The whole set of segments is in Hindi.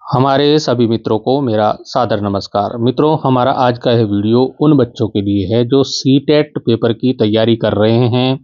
हमारे सभी मित्रों को मेरा सादर नमस्कार। मित्रों, हमारा आज का यह वीडियो उन बच्चों के लिए है जो सीटेट पेपर की तैयारी कर रहे हैं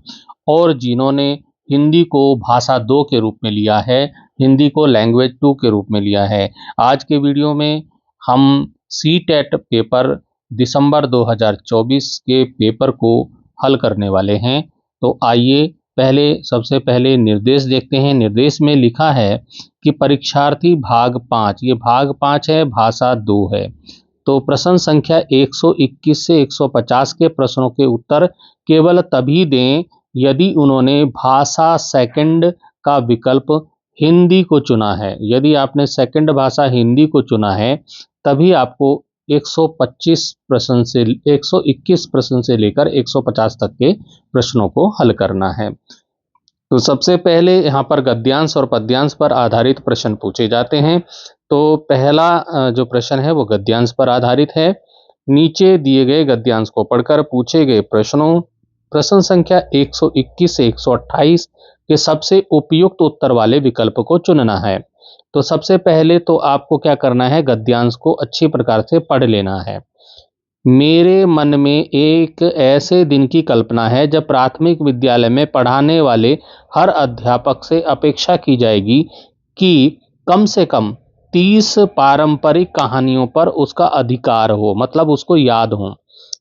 और जिन्होंने हिंदी को भाषा 2 के रूप में लिया है, हिंदी को लैंग्वेज 2 के रूप में लिया है। आज के वीडियो में हम सीटेट पेपर दिसंबर 2024 के पेपर को हल करने वाले हैं। तो आइए सबसे पहले निर्देश देखते हैं। निर्देश में लिखा है कि परीक्षार्थी भाग 5, ये भाग 5 है, भाषा 2 है। तो प्रश्न संख्या 121 से 150 के प्रश्नों के उत्तर केवल तभी दें यदि उन्होंने भाषा सेकंड का विकल्प हिंदी को चुना है। यदि आपने सेकंड भाषा हिंदी को चुना है तभी आपको 121 प्रश्न से लेकर 150 तक के प्रश्नों को हल करना है। तो सबसे पहले यहाँ पर गद्यांश और पद्यांश पर आधारित प्रश्न पूछे जाते हैं। तो पहला जो प्रश्न है वो गद्यांश पर आधारित है। नीचे दिए गए गद्यांश को पढ़कर पूछे गए प्रश्न संख्या 121 से 128 के सबसे उपयुक्त उत्तर वाले विकल्प को चुनना है। तो सबसे पहले तो आपको क्या करना है, गद्यांश को अच्छी प्रकार से पढ़ लेना है। मेरे मन में एक ऐसे दिन की कल्पना है जब प्राथमिक विद्यालय में पढ़ाने वाले हर अध्यापक से अपेक्षा की जाएगी कि कम से कम 30 पारंपरिक कहानियों पर उसका अधिकार हो, मतलब उसको याद हो।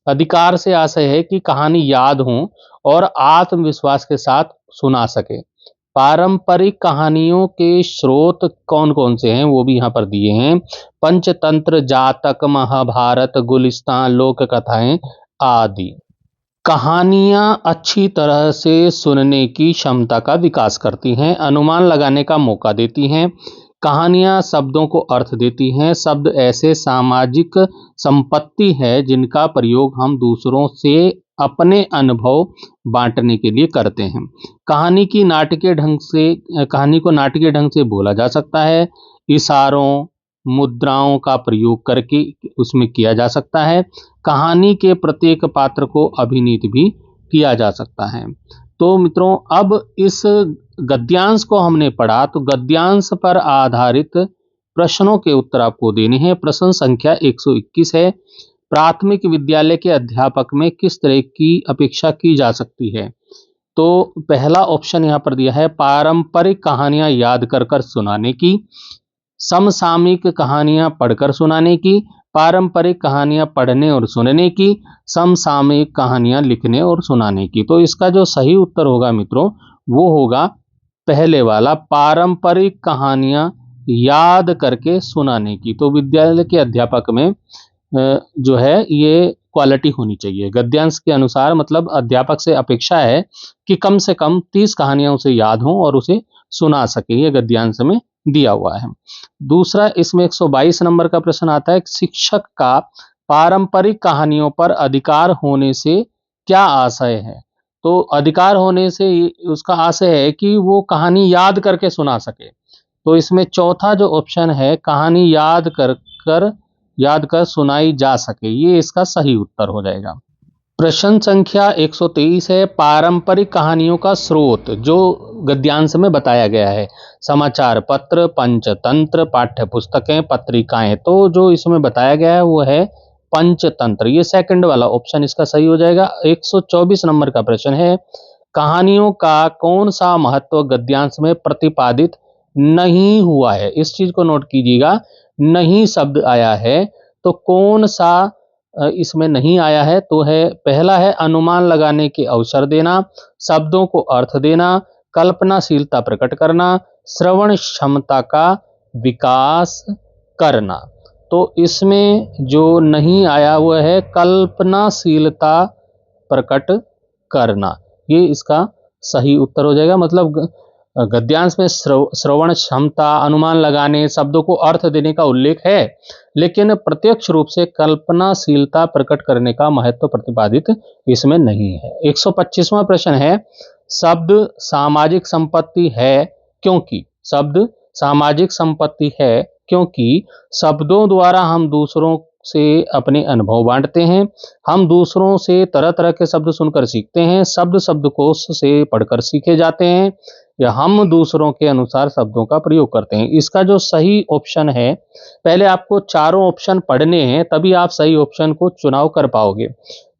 अधिकार से आशय है कि कहानी याद हो और आत्मविश्वास के साथ सुना सके। पारंपरिक कहानियों के स्रोत कौन कौन से हैं वो भी यहाँ पर दिए हैं। पंचतंत्र, जातक, महाभारत, गुलिस्तान, लोक कथाएं आदि। कहानियां अच्छी तरह से सुनने की क्षमता का विकास करती हैं, अनुमान लगाने का मौका देती हैं। कहानियां शब्दों को अर्थ देती हैं। शब्द ऐसे सामाजिक संपत्ति है जिनका प्रयोग हम दूसरों से अपने अनुभव बांटने के लिए करते हैं। कहानी को नाटकीय ढंग से बोला जा सकता है। इशारों, मुद्राओं का प्रयोग करके उसमें किया जा सकता है। कहानी के प्रत्येक पात्र को अभिनीत भी किया जा सकता है। तो मित्रों, अब इस गद्यांश को हमने पढ़ा, तो गद्यांश पर आधारित प्रश्नों के उत्तर आपको देने हैं। प्रश्न संख्या 121 है, प्राथमिक विद्यालय के अध्यापक में किस तरह की अपेक्षा की जा सकती है। तो पहला ऑप्शन यहाँ पर दिया है, पारंपरिक कहानियां याद कर सुनाने की, समसामयिक कहानियां पढ़कर सुनाने की, पारंपरिक कहानियां पढ़ने और सुनने की, समसामयिक कहानियां लिखने और सुनाने की। तो इसका जो सही उत्तर होगा मित्रों वो होगा पहले वाला, पारंपरिक कहानियां याद करके सुनाने की। तो विद्यालय के अध्यापक में जो है ये क्वालिटी होनी चाहिए। गद्यांश के अनुसार मतलब अध्यापक से अपेक्षा है कि कम से कम 30 कहानियां उसे याद हों और उसे सुना सके। ये गद्यांश में दिया हुआ है। दूसरा, इसमें 122 नंबर का प्रश्न आता है, शिक्षक का पारंपरिक कहानियों पर अधिकार होने से क्या आशय है। तो अधिकार होने से उसका आशय है कि वो कहानी याद करके सुना सके। तो इसमें चौथा जो ऑप्शन है, कहानी याद कर सुनाई जा सके, ये इसका सही उत्तर हो जाएगा। प्रश्न संख्या 123 है, पारंपरिक कहानियों का स्रोत जो गद्यांश में बताया गया है, समाचार पत्र, पंचतंत्र, पाठ्य पुस्तकें, पत्रिकाएं। तो जो इसमें बताया गया है वो है पंचतंत्र, ये सेकंड वाला ऑप्शन इसका सही हो जाएगा। 124 नंबर का प्रश्न है, कहानियों का कौन सा महत्व गद्यांश में प्रतिपादित नहीं हुआ है। इस चीज को नोट कीजिएगा, नहीं शब्द आया है, तो कौन सा इसमें नहीं आया है। तो है पहला है, अनुमान लगाने के अवसर देना, शब्दों को अर्थ देना, कल्पनाशीलता प्रकट करना, श्रवण क्षमता का विकास करना। तो इसमें जो नहीं आया वो है कल्पनाशीलता प्रकट करना, ये इसका सही उत्तर हो जाएगा। मतलब गद्यांश में श्रवण क्षमता, अनुमान लगाने, शब्दों को अर्थ देने का उल्लेख है, लेकिन प्रत्यक्ष रूप से कल्पनाशीलता प्रकट करने का महत्व प्रतिपादित इसमें नहीं है। 125वां प्रश्न है, शब्द सामाजिक संपत्ति है क्योंकि शब्दों द्वारा हम दूसरों से अपने अनुभव बांटते हैं। हम दूसरों से तरह तरह के शब्द सुनकर सीखते हैं। शब्दकोश से पढ़कर सीखे जाते हैं। या हम दूसरों के अनुसार शब्दों का प्रयोग करते हैं। इसका जो सही ऑप्शन है, पहले आपको चारों ऑप्शन पढ़ने हैं तभी आप सही ऑप्शन को चुनाव कर पाओगे।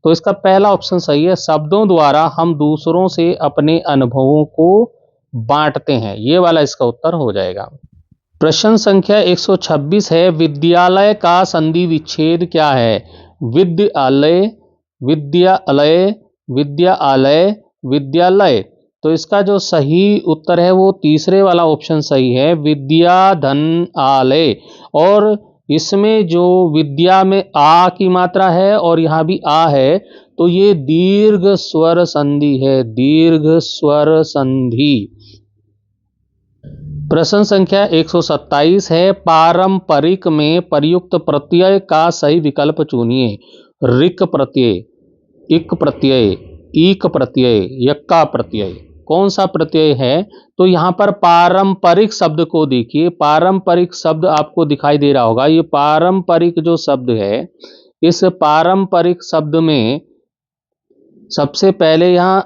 तो इसका पहला ऑप्शन सही है, शब्दों द्वारा हम दूसरों से अपने अनुभवों को बांटते हैं, ये वाला इसका उत्तर हो जाएगा। प्रश्न संख्या 126 है, विद्यालय का संधि विच्छेद क्या है? विद्यालय, विद्यालय, विद्यालय, विद्यालय। तो इसका जो सही उत्तर है वो तीसरे वाला ऑप्शन सही है, विद्याधन आलय। और इसमें जो विद्या में आ की मात्रा है और यहाँ भी आ है, तो ये दीर्घ स्वर संधि है, दीर्घ स्वर संधि। प्रश्न संख्या 127 है, पारंपरिक में प्रयुक्त प्रत्यय का सही विकल्प चुनिए। ऋक प्रत्यय, इक प्रत्यय, ईक प्रत्यय, यक्का प्रत्यय, कौन सा प्रत्यय है? तो यहाँ पर पारंपरिक शब्द को देखिए, पारंपरिक शब्द आपको दिखाई दे रहा होगा। ये पारंपरिक जो शब्द है, इस पारंपरिक शब्द में सबसे पहले यहाँ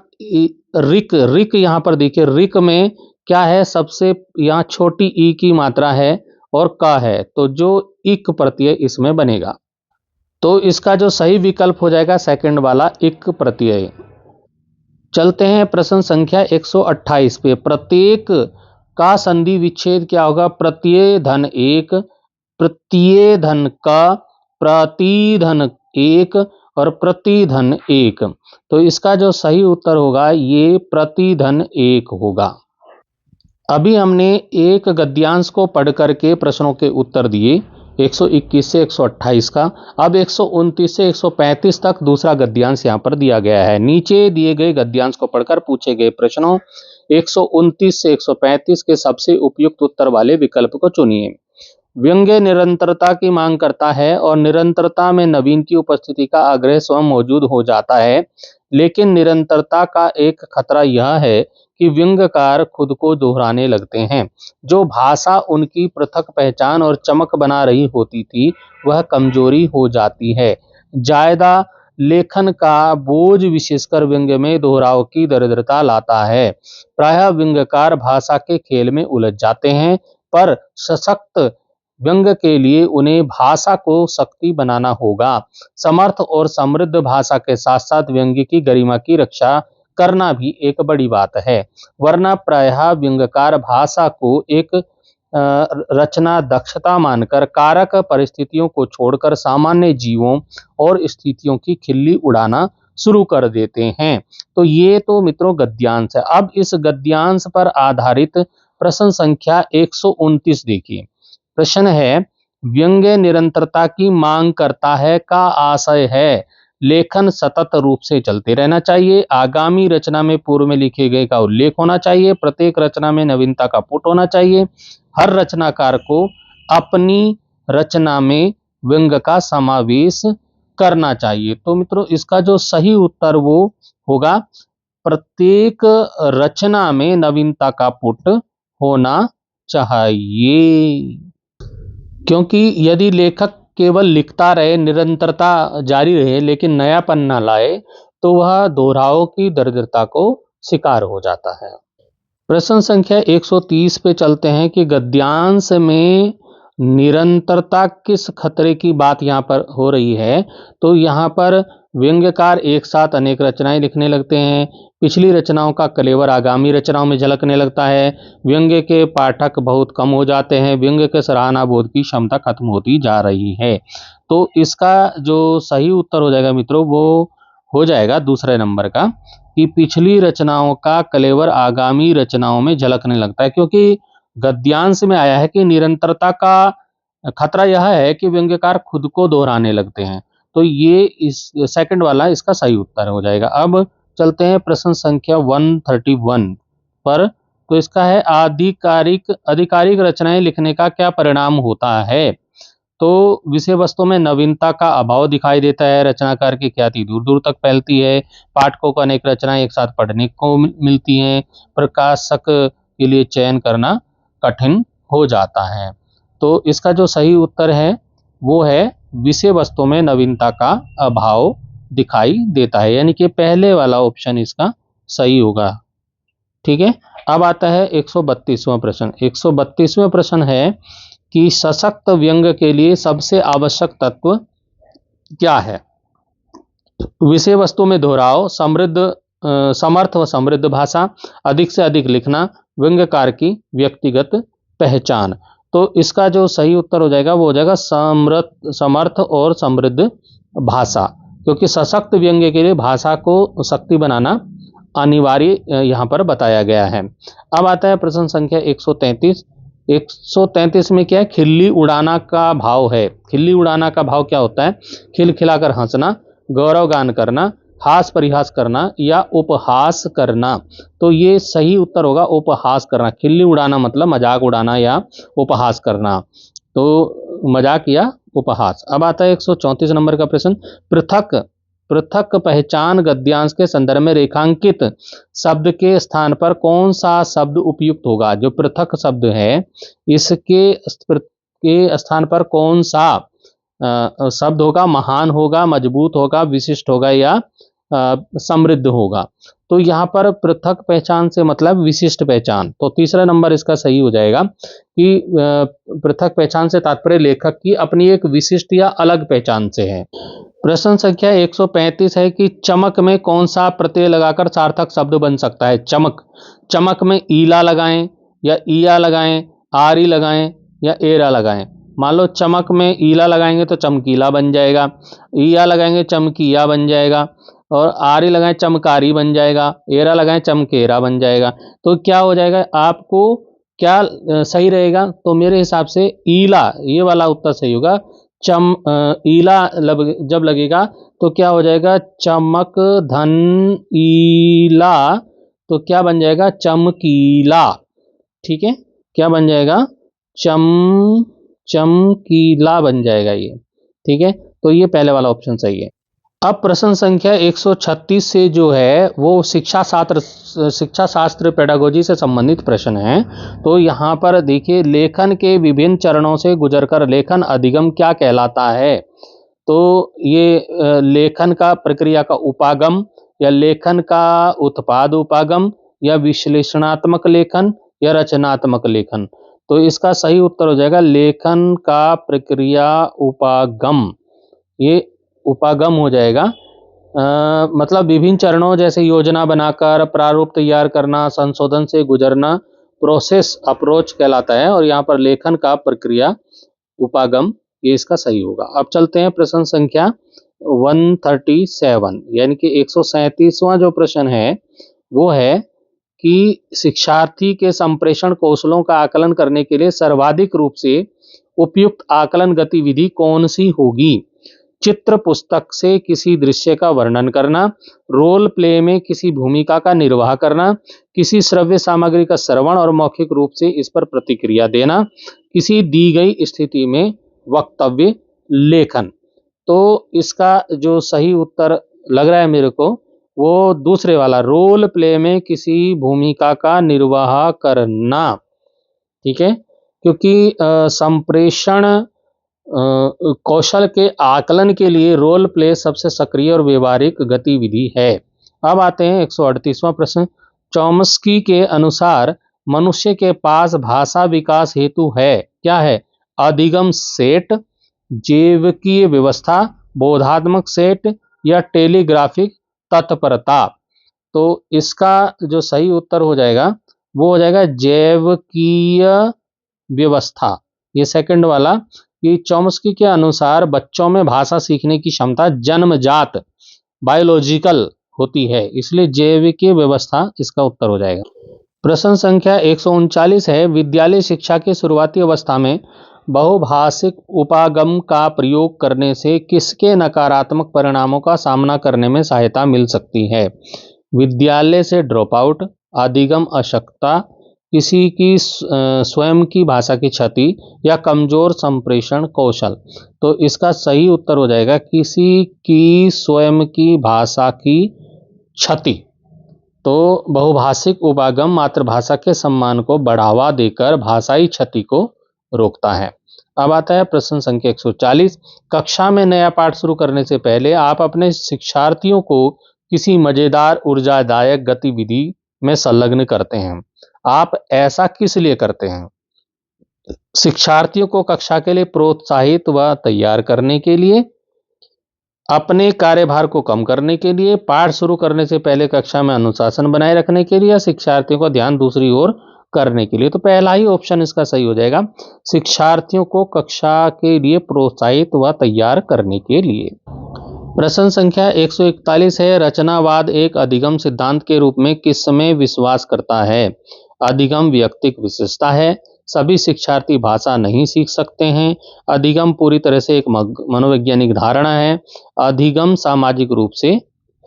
ऋक, ऋक यहाँ पर देखिए, ऋक में क्या है? सबसे यहाँ छोटी ई की मात्रा है और का है, तो जो इक प्रत्यय इसमें बनेगा। तो इसका जो सही विकल्प हो जाएगा सेकंड वाला, इक प्रत्यय। चलते हैं प्रश्न संख्या 128 पे। प्रत्येक का संधि विच्छेद क्या होगा? प्रत्यय धन एक, प्रत्यय धन का, प्रतिधन एक और प्रतिधन एक। तो इसका जो सही उत्तर होगा ये प्रतिधन एक होगा। अभी हमने एक गद्यांश को पढ़ करके प्रश्नों के उत्तर दिए 121 से 128 का। अब 129 से 135 तक दूसरा गद्यांश यहाँ पर दिया गया है। नीचे दिए गए गद्यांश को पढ़कर पूछे गए प्रश्नों 129 से 135 के सबसे उपयुक्त उत्तर वाले विकल्प को चुनिए। व्यंग्य निरंतरता की मांग करता है और निरंतरता में नवीन की उपस्थिति का आग्रह स्वयं मौजूद हो जाता है, लेकिन निरंतरता का एक खतरा यह है कि व्यंग्यकार खुद को दोहराने लगते हैं। जो भाषा उनकी पृथक पहचान और चमक बना रही होती थी, वह कमजोरी हो जाती है। जायदा लेखन का बोझ विशेषकर व्यंग्य में दोहराव की दरिद्रता लाता है। प्रायः व्यंग्यकार भाषा के खेल में उलझ जाते हैं, पर सशक्त व्यंग्य के लिए उन्हें भाषा को शक्ति बनाना होगा। समर्थ और समृद्ध भाषा के साथ साथ व्यंग्य की गरिमा की रक्षा करना भी एक बड़ी बात है, वरना प्रायः व्यंग्यकार भाषा को एक रचना दक्षता मानकर कारक परिस्थितियों को छोड़कर सामान्य जीवों और स्थितियों की खिल्ली उड़ाना शुरू कर देते हैं। तो ये तो मित्रों गद्यांश है। अब इस गद्यांश पर आधारित प्रश्न संख्या 129 देखिए। प्रश्न है, व्यंग्य निरंतरता की मांग करता है का आशय है लेखन सतत रूप से चलते रहना चाहिए, आगामी रचना में पूर्व में लिखे गए का उल्लेख होना चाहिए, प्रत्येक रचना में नवीनता का पुट होना चाहिए, हर रचनाकार को अपनी रचना में व्यंग्य का समावेश करना चाहिए। तो मित्रों इसका जो सही उत्तर वो होगा, प्रत्येक रचना में नवीनता का पुट होना चाहिए। क्योंकि यदि लेखक केवल लिखता रहे, निरंतरता जारी रहे लेकिन नयापन न लाए, तो वह दोहराव की दरिद्रता को शिकार हो जाता है। प्रश्न संख्या 130 पे चलते हैं कि गद्यांश में निरंतरता किस खतरे की बात यहाँ पर हो रही है। तो यहाँ पर व्यंग्यकार एक साथ अनेक रचनाएं लिखने लगते हैं, पिछली रचनाओं का कलेवर आगामी रचनाओं में झलकने लगता है, व्यंग्य के पाठक बहुत कम हो जाते हैं, व्यंग्य के सराहना बोध की क्षमता खत्म होती जा रही है। तो इसका जो सही उत्तर हो जाएगा मित्रों वो हो जाएगा दूसरे नंबर का, कि पिछली रचनाओं का कलेवर आगामी रचनाओं में झलकने लगता है। क्योंकि गद्यांश में आया है कि निरंतरता का खतरा यह है कि व्यंग्यकार खुद को दोहराने लगते हैं। तो ये इस सेकंड वाला इसका सही उत्तर हो जाएगा। अब चलते हैं प्रश्न संख्या 131 पर। तो इसका है, आधिकारिक रचनाएं लिखने का क्या परिणाम होता है? तो विषय वस्तु में नवीनता का अभाव दिखाई देता है, रचनाकार की ख्याति दूर दूर तक फैलती है, पाठकों को अनेक रचनाएं एक साथ पढ़ने को मिलती हैं, प्रकाशक के लिए चयन करना कठिन हो जाता है। तो इसका जो सही उत्तर है वो है विषय वस्तु में नवीनता का अभाव दिखाई देता है, यानी कि पहले वाला ऑप्शन इसका सही होगा। ठीक है। अब आता है 132वां प्रश्न। 132वां प्रश्न है कि सशक्त व्यंग्य के लिए सबसे आवश्यक तत्व क्या है? विषय वस्तु में दोहराव, समर्थ व समृद्ध भाषा, अधिक से अधिक लिखना, व्यंग्यकार की व्यक्तिगत पहचान। तो इसका जो सही उत्तर हो जाएगा वो हो जाएगा समर्थ और समृद्ध भाषा, क्योंकि सशक्त व्यंग्य के लिए भाषा को शक्ति बनाना अनिवार्य यहाँ पर बताया गया है। अब आता है प्रश्न संख्या 133। 133 में क्या है? खिल्ली उड़ाना का भाव है। खिल्ली उड़ाना का भाव क्या होता है? खिलखिलाकर हंसना, गौरव गान करना, हास परिहास करना या उपहास करना। तो ये सही उत्तर होगा उपहास करना। खिल्ली उड़ाना मतलब मजाक उड़ाना या उपहास करना, तो मजाक या उपहास। अब आता है 134 नंबर का प्रश्न। पृथक पृथक पहचान गद्यांश के संदर्भ में रेखांकित शब्द के स्थान पर कौन सा शब्द उपयुक्त होगा? जो पृथक शब्द है इसके के स्थान पर कौन सा शब्द होगा? महान होगा, मजबूत होगा, विशिष्ट होगा या समृद्ध होगा? तो यहाँ पर पृथक पहचान से मतलब विशिष्ट पहचान, तो तीसरा नंबर इसका सही हो जाएगा कि पृथक पहचान से तात्पर्य लेखक की अपनी एक विशिष्ट या अलग पहचान से है। प्रश्न संख्या 135 है कि चमक में कौन सा प्रत्यय लगाकर सार्थक शब्द बन सकता है? चमक, चमक में ईला लगाएं या ईया लगाएं, आरी लगाएं या एरा लगाएं। मान लो चमक में ईला लगाएंगे तो चमकीला बन जाएगा, ईया लगाएंगे चमकीया बन जाएगा, और आरी लगाएं चमकारी बन जाएगा, एरा लगाएं चमकेरा बन जाएगा। तो क्या हो जाएगा? आपको क्या सही रहेगा? तो मेरे हिसाब से ईला, ये वाला उत्तर सही होगा। ईला जब लगेगा तो क्या हो जाएगा? चमक धन ईला, तो क्या बन जाएगा? चमकीला। ठीक है, क्या बन जाएगा? चमकीला बन जाएगा ये। ठीक है, तो ये पहले वाला ऑप्शन सही है। अब प्रश्न संख्या 136 से जो है वो शिक्षा शास्त्र पेडागोजी से संबंधित प्रश्न है। तो यहाँ पर देखिए, लेखन के विभिन्न चरणों से गुजरकर लेखन अधिगम क्या कहलाता है? तो ये लेखन का प्रक्रिया का उपागम या लेखन का उत्पाद उपागम या विश्लेषणात्मक लेखन या रचनात्मक लेखन। तो इसका सही उत्तर हो जाएगा लेखन का प्रक्रिया उपागम। ये उपागम हो जाएगा। मतलब विभिन्न चरणों जैसे योजना बनाकर, प्रारूप तैयार करना, संशोधन से गुजरना प्रोसेस अप्रोच कहलाता है, और यहाँ पर लेखन का प्रक्रिया उपागम, ये इसका सही होगा। अब चलते हैं प्रश्न संख्या 137 यानी कि 137वां जो प्रश्न है वो है कि शिक्षार्थी के संप्रेषण कौशलों का आकलन करने के लिए सर्वाधिक रूप से उपयुक्त आकलन गतिविधि कौन सी होगी? चित्र पुस्तक से किसी दृश्य का वर्णन करना, रोल प्ले में किसी भूमिका का निर्वाह करना, किसी श्रव्य सामग्री का श्रवण और मौखिक रूप से इस पर प्रतिक्रिया देना, किसी दी गई स्थिति में वक्तव्य लेखन। तो इसका जो सही उत्तर लग रहा है मेरे को वो दूसरे वाला, रोल प्ले में किसी भूमिका का निर्वाह करना। ठीक है, क्योंकि संप्रेषण कौशल के आकलन के लिए रोल प्ले सबसे सक्रिय और व्यवहारिक गतिविधि है। अब आते हैं 138वां प्रश्न। चॉम्स्की के अनुसार मनुष्य के पास भाषा विकास हेतु है, क्या है? अधिगम सेट, जैविकीय व्यवस्था, बोधात्मक सेट या टेलीग्राफिक तत्परता। तो इसका जो सही उत्तर हो जाएगा वो हो जाएगा जैविकीय व्यवस्था, ये सेकंड वाला। कि चॉम्स्की के अनुसार बच्चों में भाषा सीखने की क्षमता जन्मजात बायोलॉजिकल होती है, इसलिए जैविकीय व्यवस्था इसका उत्तर हो जाएगा। प्रश्न संख्या 139 है, विद्यालय शिक्षा की शुरुआती अवस्था में बहुभाषिक उपागम का प्रयोग करने से किसके नकारात्मक परिणामों का सामना करने में सहायता मिल सकती है? विद्यालय से ड्रॉप आउट, अधिगम अशक्तता, किसी की स्वयं की भाषा की क्षति या कमजोर संप्रेषण कौशल। तो इसका सही उत्तर हो जाएगा किसी की स्वयं की भाषा की क्षति। तो बहुभाषिक उपागम मातृभाषा के सम्मान को बढ़ावा देकर भाषाई क्षति को रोकता है। अब आता है प्रश्न संख्या 140। कक्षा में नया पाठ शुरू करने से पहले आप अपने शिक्षार्थियों को किसी मजेदार ऊर्जादायक गतिविधि में संलग्न करते हैं। आप ऐसा किस लिए करते हैं? शिक्षार्थियों को कक्षा के लिए प्रोत्साहित व तैयार करने के लिए, अपने कार्यभार को कम करने के लिए, पाठ शुरू करने से पहले कक्षा में अनुशासन बनाए रखने के लिए, या शिक्षार्थियों का ध्यान दूसरी ओर करने के लिए। तो पहला ही ऑप्शन इसका सही हो जाएगा, शिक्षार्थियों को कक्षा के लिए प्रोत्साहित व तैयार करने के लिए। प्रश्न संख्या 141 है, रचनावाद एक अधिगम सिद्धांत के रूप में किसमें विश्वास करता है? अधिगम व्यक्तिक विशेषता है, सभी शिक्षार्थी भाषा नहीं सीख सकते हैं, अधिगम पूरी तरह से एक मनोवैज्ञानिक धारणा है, अधिगम सामाजिक रूप से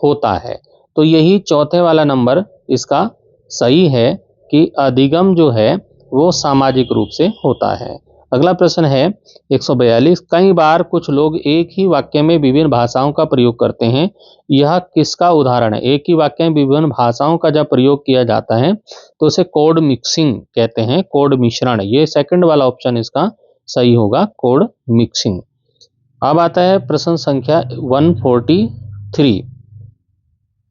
होता है। तो यही चौथे वाला नंबर इसका सही है कि अधिगम जो है वो सामाजिक रूप से होता है। अगला प्रश्न है 142, कई बार कुछ लोग एक ही वाक्य में विभिन्न भाषाओं का प्रयोग करते हैं, यह किसका उदाहरण है? एक ही वाक्य में विभिन्न भाषाओं का जब प्रयोग किया जाता है तो उसे कोड मिक्सिंग कहते हैं, कोड मिश्रण। ये सेकंड वाला ऑप्शन इसका सही होगा, कोड मिक्सिंग। अब आता है प्रश्न संख्या 143,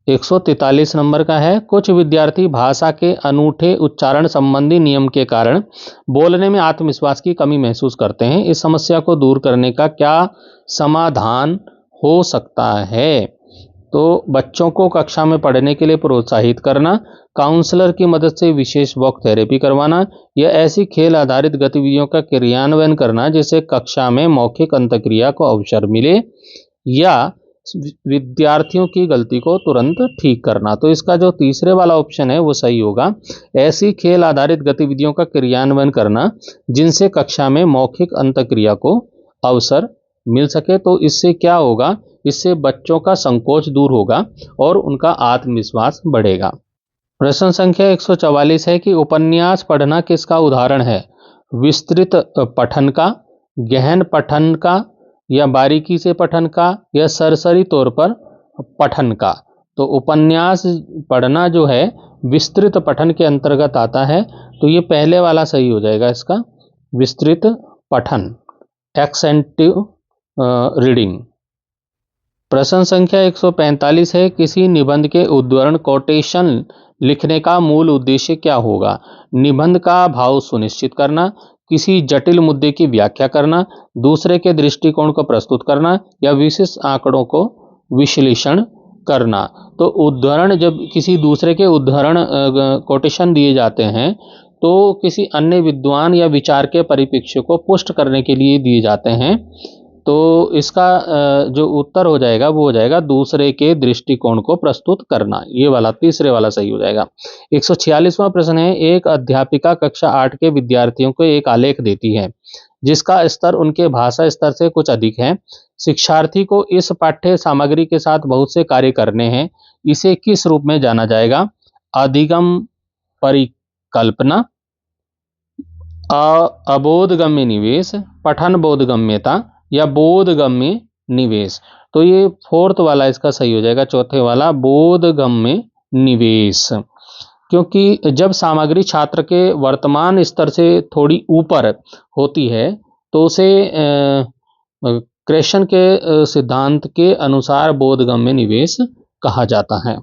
143 नंबर का है, कुछ विद्यार्थी भाषा के अनूठे उच्चारण संबंधी नियम के कारण बोलने में आत्मविश्वास की कमी महसूस करते हैं। इस समस्या को दूर करने का क्या समाधान हो सकता है? तो बच्चों को कक्षा में पढ़ने के लिए प्रोत्साहित करना, काउंसलर की मदद से विशेष वॉक थेरेपी करवाना, या ऐसी खेल आधारित गतिविधियों का क्रियान्वयन करना जिससे कक्षा में मौखिक अंतक्रिया को अवसर मिले, या विद्यार्थियों की गलती को तुरंत ठीक करना। तो इसका जो तीसरे वाला ऑप्शन है वो सही होगा, ऐसी खेल आधारित गतिविधियों का क्रियान्वयन करना जिनसे कक्षा में मौखिक अंतक्रिया को अवसर मिल सके। तो इससे क्या होगा? इससे बच्चों का संकोच दूर होगा और उनका आत्मविश्वास बढ़ेगा। प्रश्न संख्या 144 है कि उपन्यास पढ़ना किसका उदाहरण है? विस्तृत पठन का, गहन पठन का, या बारीकी से पठन का, या सरसरी तौर पर पठन का। तो उपन्यास पढ़ना जो है विस्तृत पठन के अंतर्गत आता है, तो ये पहले वाला सही हो जाएगा इसका, विस्तृत पठन, एक्सटेंसिव रीडिंग। प्रश्न संख्या 145 है, किसी निबंध के उद्धरण कोटेशन लिखने का मूल उद्देश्य क्या होगा? निबंध का भाव सुनिश्चित करना, किसी जटिल मुद्दे की व्याख्या करना, दूसरे के दृष्टिकोण को प्रस्तुत करना, या विशिष्ट आंकड़ों को विश्लेषण करना। तो उद्धरण, जब किसी दूसरे के उद्धरण कोटेशन दिए जाते हैं तो किसी अन्य विद्वान या विचार के परिप्रेक्ष्य को पुष्ट करने के लिए दिए जाते हैं। तो इसका जो उत्तर हो जाएगा वो हो जाएगा दूसरे के दृष्टिकोण को प्रस्तुत करना। ये वाला तीसरे वाला सही हो जाएगा। 146वां प्रश्न है, एक अध्यापिका कक्षा 8 के विद्यार्थियों को एक आलेख देती है जिसका स्तर उनके भाषा स्तर से कुछ अधिक है। शिक्षार्थी को इस पाठ्य सामग्री के साथ बहुत से कार्य करने हैं, इसे किस रूप में जाना जाएगा? अधिगम परिकल्पना, अबोधगम्य निवेश, पठन बोधगम्यता, या बोधगम्य निवेश। तो ये फोर्थ वाला इसका सही हो जाएगा, चौथे वाला बोधगम्य निवेश। क्योंकि जब सामग्री छात्र के वर्तमान स्तर से थोड़ी ऊपर होती है तो उसे क्रेशन के सिद्धांत के अनुसार बोधगम्य निवेश कहा जाता है।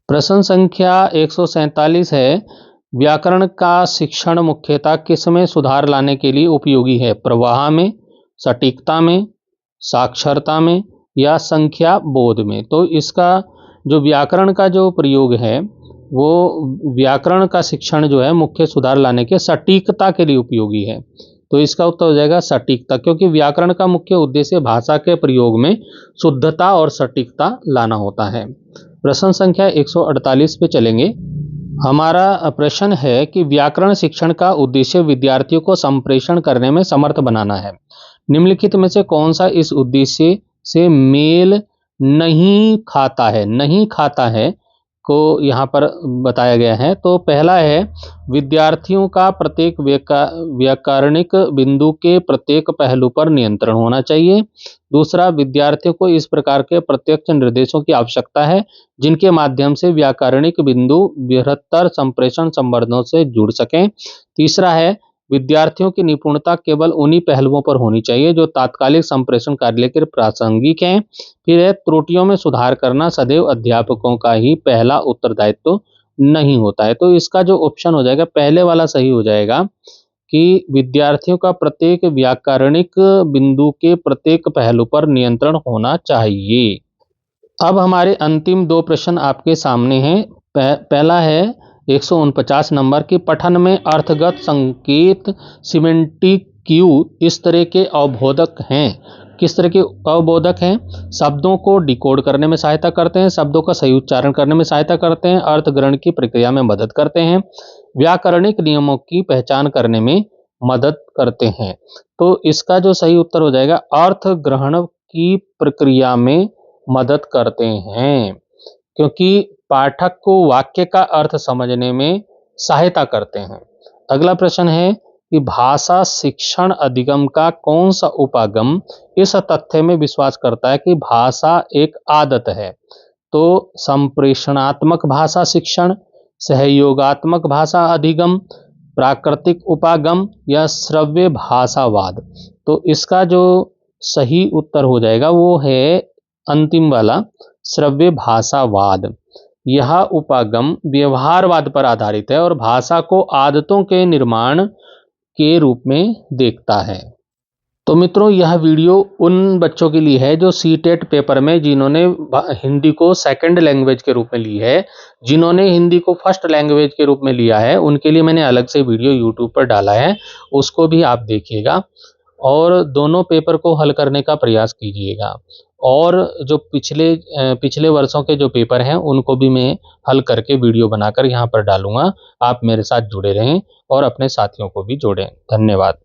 प्रश्न संख्या 147 है, व्याकरण का शिक्षण मुख्यतः किसमें सुधार लाने के लिए उपयोगी है? प्रवाह में, सटीकता में, साक्षरता में, या संख्या बोध में। तो इसका जो व्याकरण का जो प्रयोग है वो व्याकरण का शिक्षण जो है मुख्य सुधार लाने के सटीकता के लिए उपयोगी है। तो इसका उत्तर हो जाएगा सटीकता, क्योंकि व्याकरण का मुख्य उद्देश्य भाषा के प्रयोग में शुद्धता और सटीकता लाना होता है। प्रश्न संख्या 148 पे चलेंगे। हमारा प्रश्न है कि व्याकरण शिक्षण का उद्देश्य विद्यार्थियों को संप्रेषण करने में समर्थ बनाना है। निम्नलिखित में से कौन सा इस उद्देश्य से मेल नहीं खाता है को यहाँ पर बताया गया है। तो पहला है, विद्यार्थियों का प्रत्येक व्याकरणिक बिंदु के प्रत्येक पहलू पर नियंत्रण होना चाहिए। दूसरा, विद्यार्थियों को इस प्रकार के प्रत्यक्ष निर्देशों की आवश्यकता है जिनके माध्यम से व्याकरणिक बिंदु बृहत्तर संप्रेषण संवर्धनों से जुड़ सकें। तीसरा है, विद्यार्थियों की निपुणता केवल उन्हीं पहलुओं पर होनी चाहिए जो तात्कालिक संप्रेषण कार्य के प्रासंगिक हैं। फिर है, त्रुटियों में सुधार करना सदैव अध्यापकों का ही पहला उत्तरदायित्व नहीं होता है। तो इसका जो ऑप्शन हो जाएगा पहले वाला सही हो जाएगा कि विद्यार्थियों का प्रत्येक व्याकरणिक बिंदु के प्रत्येक पहलू पर नियंत्रण होना चाहिए। अब हमारे अंतिम दो प्रश्न आपके सामने हैं। पहला है 149 नंबर की पठन में अर्थगत संकेत सिमेंटिक क्यू इस तरह के अवबोधक हैं। किस तरह के अवबोधक हैं? शब्दों को डिकोड करने में सहायता करते हैं, शब्दों का सही उच्चारण करने में सहायता करते हैं, अर्थ ग्रहण की प्रक्रिया में मदद करते हैं, व्याकरणिक नियमों की पहचान करने में मदद करते हैं। तो इसका जो सही उत्तर हो जाएगा अर्थ ग्रहण की प्रक्रिया में मदद करते हैं, क्योंकि पाठक को वाक्य का अर्थ समझने में सहायता करते हैं। अगला प्रश्न है कि भाषा शिक्षण अधिगम का कौन सा उपागम इस तथ्य में विश्वास करता है कि भाषा एक आदत है? तो संप्रेषणात्मक भाषा शिक्षण, सहयोगात्मक भाषा अधिगम, प्राकृतिक उपागम या श्रव्य भाषावाद। तो इसका जो सही उत्तर हो जाएगा वो है अंतिम वाला, श्रव्य भाषावाद। यह उपागम व्यवहारवाद पर आधारित है और भाषा को आदतों के निर्माण के रूप में देखता है। तो मित्रों, यह वीडियो उन बच्चों के लिए है जो सीटेट पेपर में जिन्होंने हिंदी को सेकंड लैंग्वेज के रूप में ली है, जिन्होंने हिंदी को फर्स्ट लैंग्वेज के रूप में लिया है, उनके लिए मैंने अलग से वीडियो यूट्यूब पर डाला है, उसको भी आप देखिएगा और दोनों पेपर को हल करने का प्रयास कीजिएगा। और जो पिछले वर्षों के जो पेपर हैं उनको भी मैं हल करके वीडियो बनाकर यहाँ पर डालूंगा। आप मेरे साथ जुड़े रहें और अपने साथियों को भी जोड़ें। धन्यवाद।